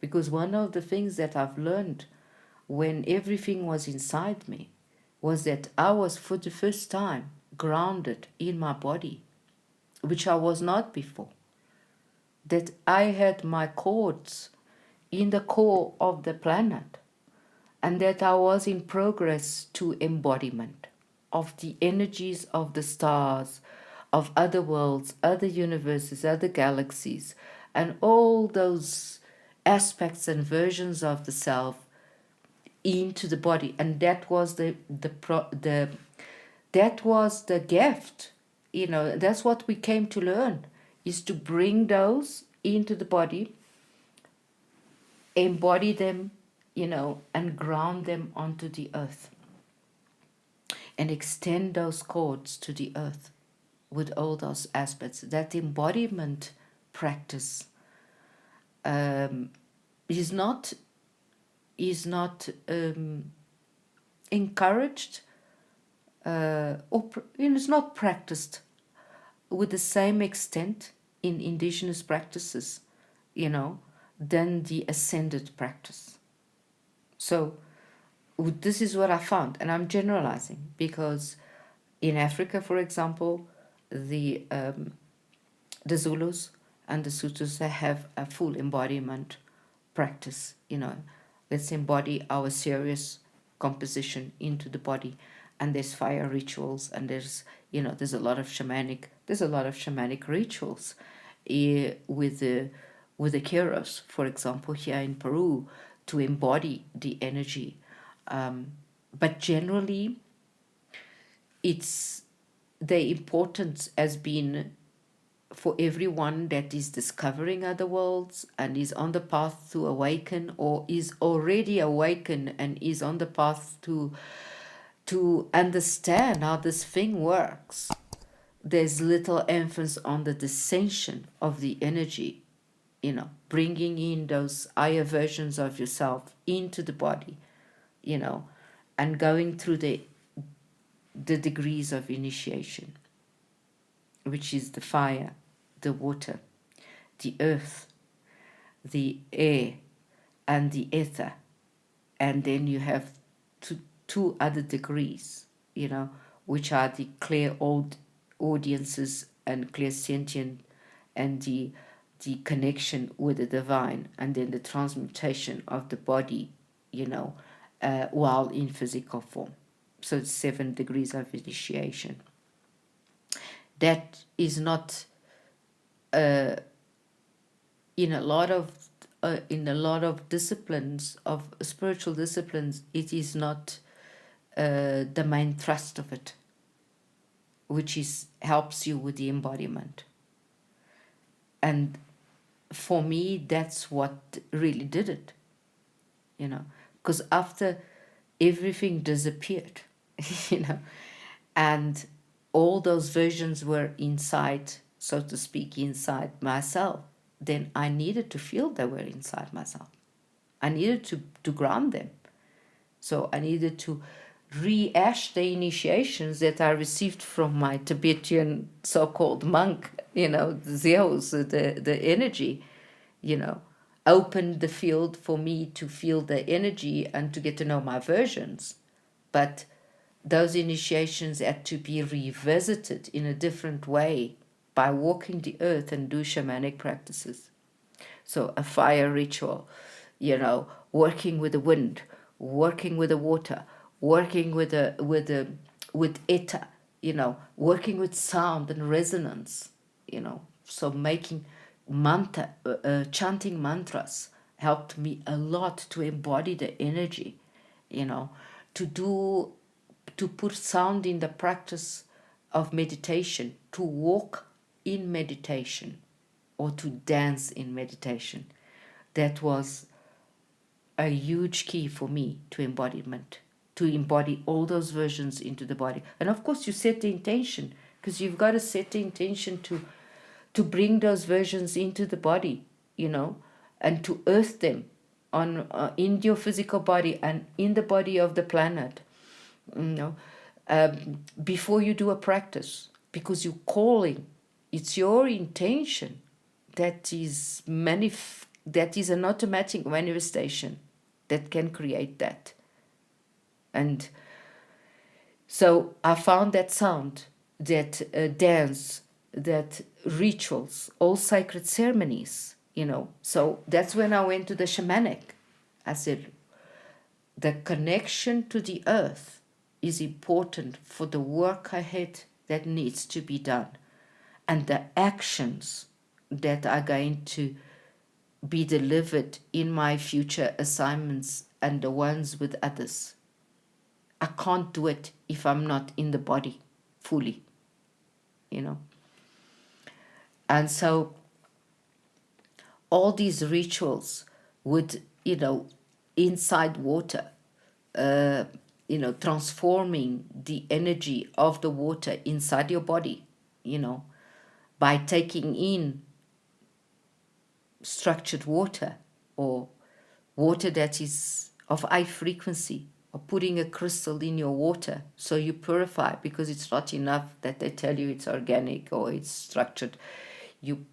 Because one of the things that I've learned when everything was inside me was that I was for the first time grounded in my body, which I was not before. That I had my cords in the core of the planet, and that I was in progress to embodiment of the energies of the stars, of other worlds, other universes, other galaxies, and all those aspects and versions of the self into the body. And that was that was the gift. That's what we came to learn, is to bring those into the body, embody them, and ground them onto the earth, and extend those cords to the earth with all those aspects. That embodiment practice is not encouraged, it's not practiced with the same extent in indigenous practices, than the ascended practice. So this is what I found, and I'm generalizing because in Africa, for example, the Zulus and the Sutus, they have a full embodiment practice. Let's embody our serious composition into the body, and there's fire rituals, and there's a lot of shamanic rituals with the Keros, for example, here in Peru, to embody the energy. But generally, it's the importance has been for everyone that is discovering other worlds and is on the path to awaken, or is already awakened and is on the path to understand how this thing works. There's little emphasis on the descension of the energy, bringing in those higher versions of yourself into the body, and going through the degrees of initiation, which is the fire, the water, the earth, the air, and the ether. And then you have two other degrees, which are the clear old audiences and clear sentient, and the connection with the divine, and then the transmutation of the body, while in physical form. So it's 7 degrees of initiation. That is not in a lot of disciplines, of spiritual disciplines, it is not the main thrust of it, which helps you with the embodiment. And for me, that's what really did it, because after everything disappeared, and all those versions were inside, so to speak, inside myself, then I needed to feel they were inside myself. I needed to ground them. So I needed to rehash the initiations that I received from my Tibetan so-called monk, Zeus, the energy, opened the field for me to feel the energy and to get to know my versions. But those initiations had to be revisited in a different way by walking the earth and do shamanic practices. So a fire ritual, working with the wind, working with the water, working with ether, working with sound and resonance, so making chanting mantras helped me a lot to embody the energy, to put sound in the practice of meditation, to walk in meditation, or to dance in meditation. That was a huge key for me to embodiment, to embody all those versions into the body. And of course, you set the intention, because you've got to set the intention to bring those versions into the body, and to earth them on in your physical body and in the body of the planet, before you do a practice, because you're calling. It's your intention that is that is an automatic manifestation that can create that. And so I found that sound, that dance, that rituals, all sacred ceremonies, So that's when I went to the shamanic. I said, the connection to the earth is important for the work ahead that needs to be done. And the actions that are going to be delivered in my future assignments and the ones with others. I can't do it if I'm not in the body fully, And so all these rituals with, inside water, transforming the energy of the water inside your body, by taking in structured water or water that is of high frequency, or putting a crystal in your water so you purify, because it's not enough that they tell you it's organic or it's structured. You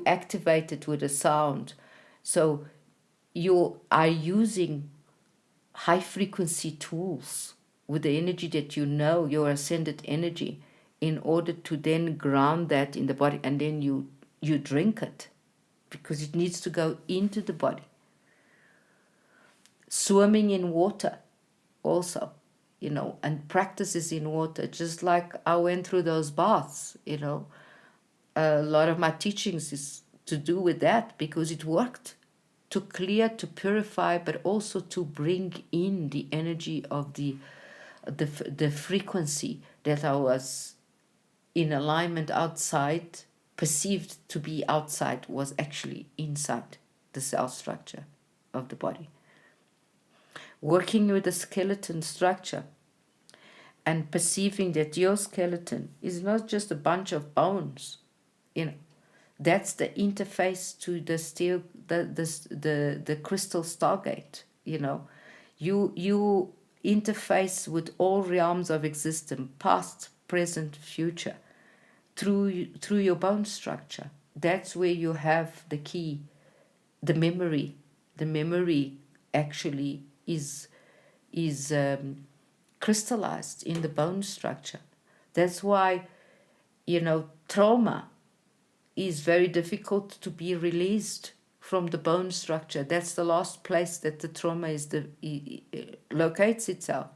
activate it with a sound. So you are using high frequency tools with the energy that your ascended energy, in order to then ground that in the body, and then you drink it, because it needs to go into the body. Swimming in water also, and practices in water, just like I went through those baths, A lot of my teachings is to do with that, because it worked to clear, to purify, but also to bring in the energy of the frequency that I was in alignment outside, perceived to be outside, was actually inside the cell structure of the body. Working with the skeleton structure and perceiving that your skeleton is not just a bunch of bones, that's the interface to the steel, the crystal stargate. You interface with all realms of existence, past, present, future, through your bone structure. That's where you have the key, the memory. The memory actually is crystallized in the bone structure. That's why, trauma is very difficult to be released from the bone structure. That's the last place that the trauma locates itself.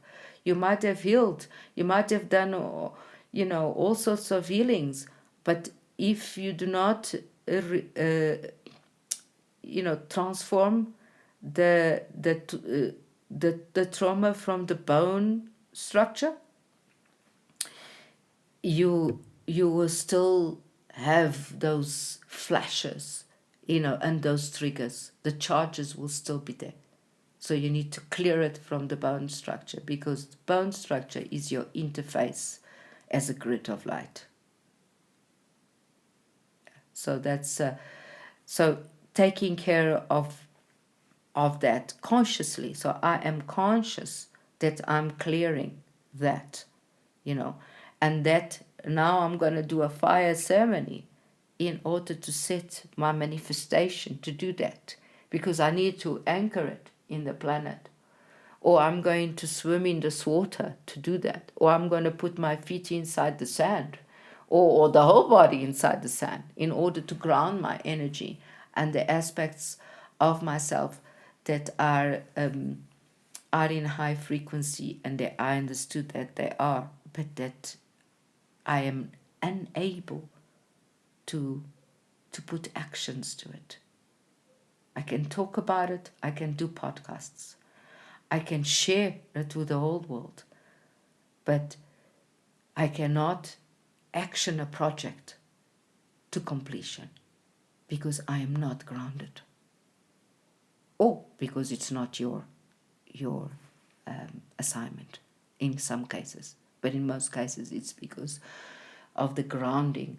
You might have healed, you might have done, all sorts of healings, but if you do not, transform the trauma from the bone structure, you will still have those flashes, and those triggers. The charges will still be there. So you need to clear it from the bone structure, because the bone structure is your interface as a grid of light. So that's so taking care of that consciously. So I am conscious that I'm clearing that, and that now I'm going to do a fire ceremony in order to set my manifestation to do that, because I need to anchor it in the planet. Or I'm going to swim in this water to do that. Or I'm going to put my feet inside the sand, or the whole body inside the sand, in order to ground my energy and the aspects of myself that are in high frequency, and that I understood that they are, but that I am unable to put actions to it. I can talk about it, I can do podcasts, I can share it with the whole world, but I cannot action a project to completion, because I am not grounded, or because it's not your assignment in some cases, but in most cases it's because of the grounding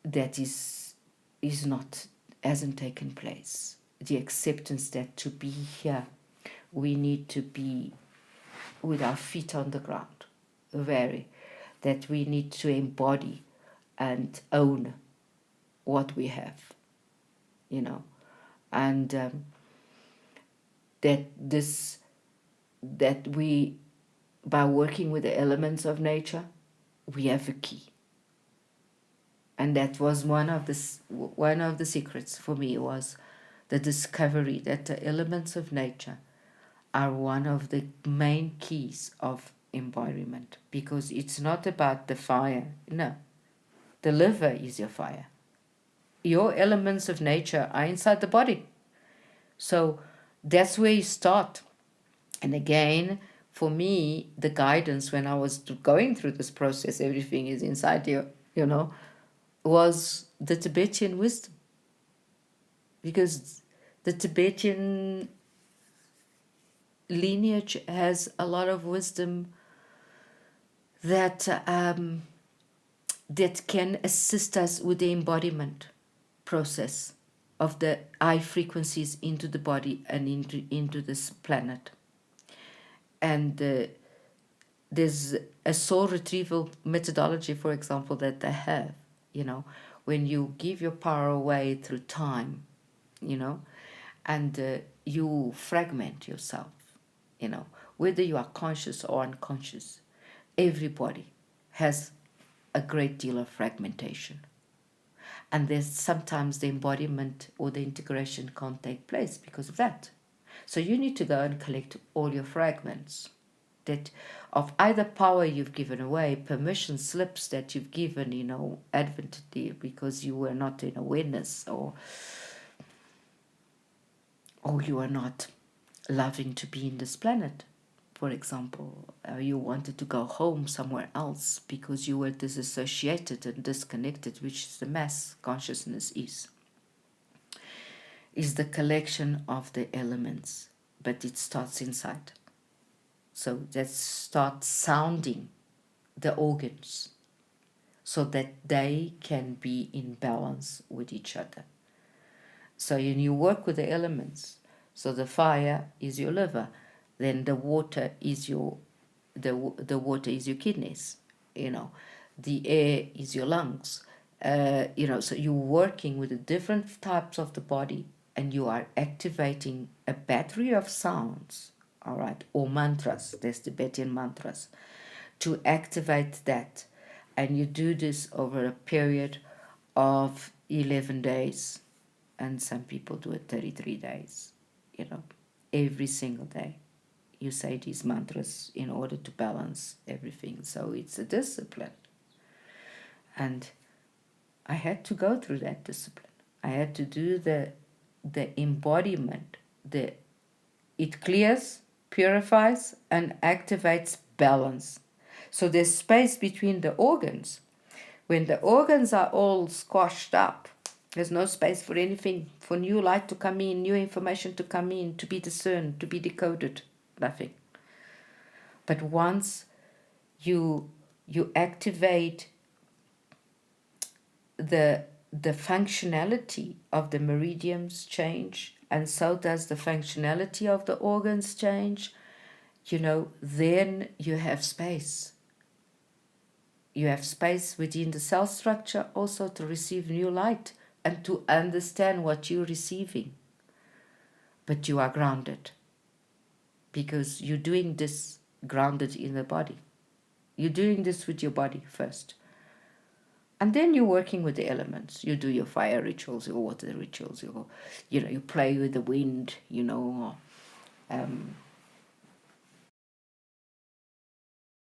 that hasn't taken place. The acceptance that to be here, we need to be with our feet on the ground, that we need to embody and own what we have, And that we, by working with the elements of nature, we have a key. And that was one of the secrets for me, was the discovery that the elements of nature are one of the main keys of embodiment, because it's not about the fire. No, the liver is your fire. Your elements of nature are inside the body. So that's where you start. And again, for me, the guidance when I was going through this process, everything is inside you, was the Tibetan wisdom. Because the Tibetan lineage has a lot of wisdom that that can assist us with the embodiment process of the high frequencies into the body and into this planet. And there's a soul retrieval methodology, for example, that they have, when you give your power away through time, and you fragment yourself, whether you are conscious or unconscious. Everybody has a great deal of fragmentation. And there's sometimes the embodiment or the integration can't take place because of that. So you need to go and collect all your fragments that of either power you've given away, permission slips that you've given, advently because you were not in awareness, or you are not loving to be in this planet. For example, you wanted to go home somewhere else because you were disassociated and disconnected, which is the mass consciousness is the collection of the elements, but it starts inside. So let's start sounding the organs so that they can be in balance with each other. So when you work with the elements, so the fire is your liver, then the water is your water is your kidneys, the air is your lungs, so you're working with the different types of the body, and you are activating a battery of sounds, all right, or mantras. There's Tibetan mantras to activate that, and you do this over a period of 11 days, and some people do it 33 days, every single day. You say these mantras in order to balance everything. So it's a discipline. And I had to go through that discipline. I had to do the embodiment. It clears, purifies, and activates balance. So there's space between the organs. When the organs are all squashed up, there's no space for anything, for new light to come in, new information to come in, to be discerned, to be decoded. Nothing. But once you activate the functionality of the meridians change, and so does the functionality of the organs change, then you have space. You have space within the cell structure also to receive new light and to understand what you're receiving. But you are grounded, because you're doing this grounded in the body. You're doing this with your body first. And then you're working with the elements. You do your fire rituals, your water rituals, you play with the wind,